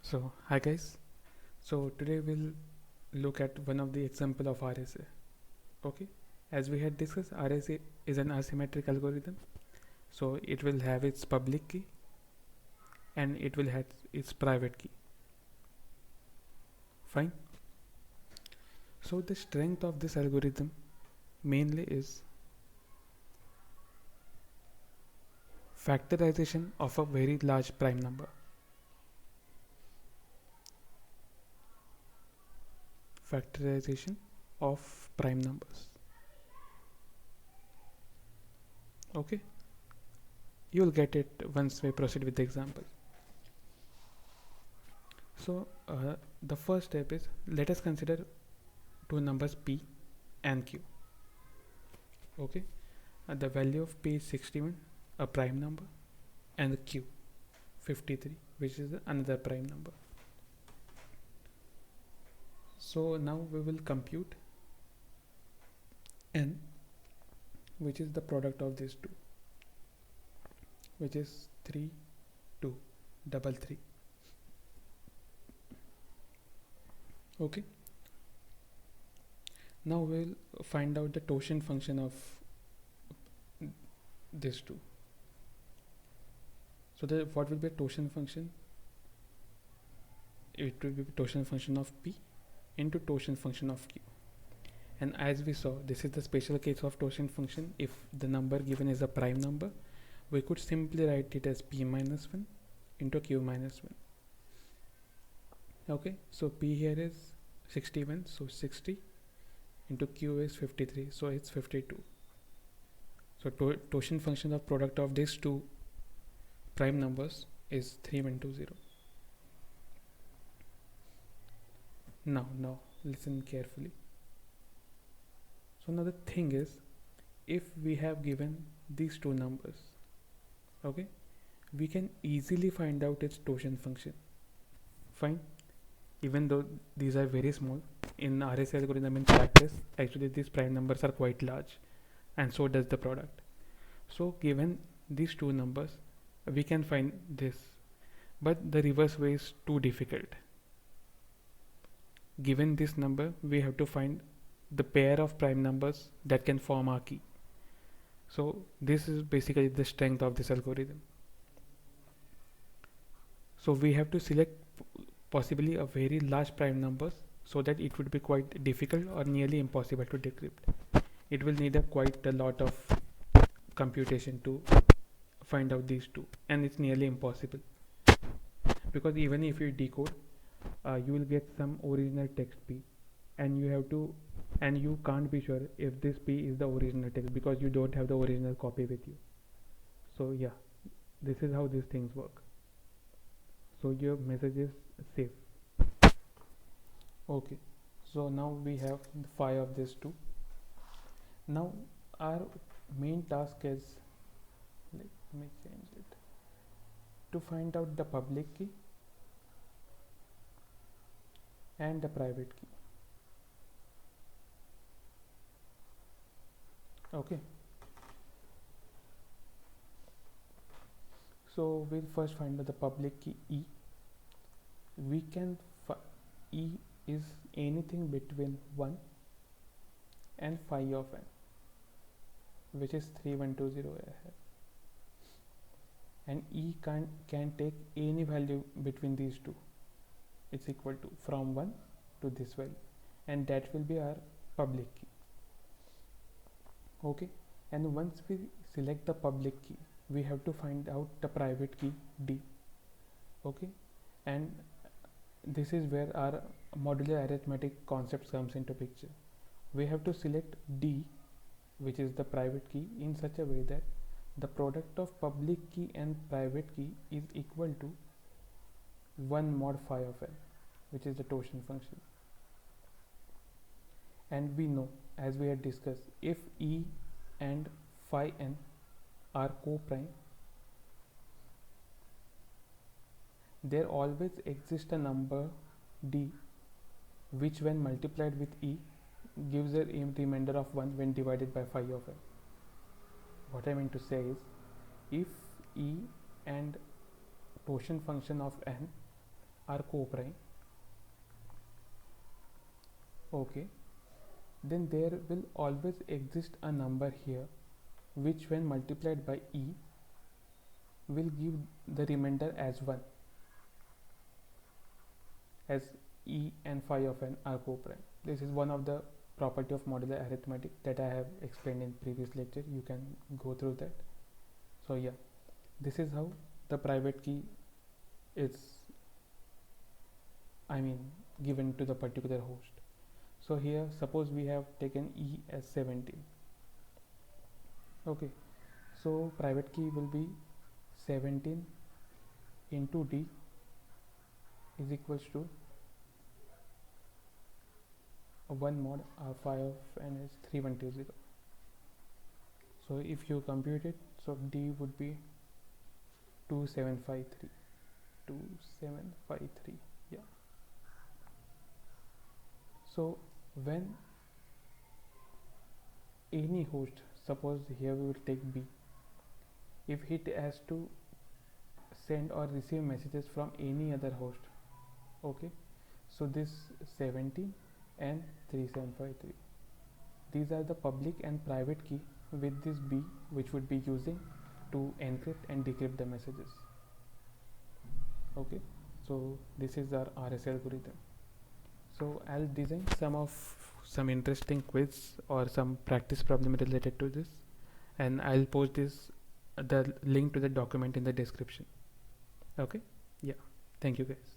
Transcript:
Hi guys. Today we'll look at one of the example of RSA. Okay. As we had discussed, RSA is an asymmetric algorithm. So it will have its public key and it will have its private key. Fine. So the strength of this algorithm mainly is factorization of a very large prime number. Factorization of prime numbers. Okay. You'll get it once we proceed with the example. The first step is, let us consider two numbers p and q. Okay, the value of p is 61, a prime number, and q 53, which is another prime number. So now we will compute n, which is the product of these two, which is 3 2 3. Okay, now we'll find out the totient function of these two. So what will be a totient function? It will be a totient function of p into totient function of q. And as we saw, this is the special case of totient function. If the number given is a prime number, we could simply write it as p minus 1 into q minus 1. Okay, so p here is 61, so 60 into q is 53, so it's 52. So totient function of product of these two prime numbers is 3120. Now listen carefully. So now the thing is, if we have given these two numbers, okay, we can easily find out its totient function. Fine. Even though these are very small, in RSA algorithm in practice, actually these prime numbers are quite large, and so does the product. So given these two numbers, we can find this, but the reverse way is too difficult. Given this number, we have to find the pair of prime numbers that can form our key. So this is basically the strength of this algorithm. So we have to select possibly a very large prime numbers, so that it would be quite difficult or nearly impossible to decrypt. It will need quite a lot of computation to find out these two, and it's nearly impossible, because even if you decode, you will get some original text p, and you can't be sure if this p is the original text because you don't have the original copy with you. So yeah, this is how these things work. So your message is safe. Okay, so now we have the 5 of these two. Now our main task is, let me change it, to find out the public key and the private key. Okay, so we'll first find out the public key e. We can e is anything between 1 and phi of n, which is 3120 here, and e can take any value between these two. It's equal to from 1 to this value, and that will be our public key. Okay, and once we select the public key, we have to find out the private key d. Okay, and this is where our modular arithmetic concept comes into picture. We have to select d, which is the private key, in such a way that the product of public key and private key is equal to 1 mod phi of n, which is the totient function. And we know, as we had discussed, if e and phi n are co-prime, there always exists a number d, which when multiplied with e gives a remainder of 1 when divided by phi of n. What I mean to say is, if e and totient function of n are co-prime, okay, then there will always exist a number here which when multiplied by e will give the remainder as 1, as e and phi of n are co-prime. This is one of the property of modular arithmetic that I have explained in previous lecture. You can go through that. So yeah, this is how the private key is, I mean, given to the particular host. So here suppose we have taken e as 17, okay, so private key will be 17 into d is equals to 1 mod phi of n is 3120. So if you compute it, so d would be 2753, yeah. So when any host, suppose here we will take b, if it has to send or receive messages from any other host, okay, so this 17 and 3753, these are the public and private key with this b which would be using to encrypt and decrypt the messages, okay. So this is our RSA algorithm. So I'll design some interesting quiz or some practice problem related to this, and I'll post the link to the document in the description, okay. Yeah, thank you guys.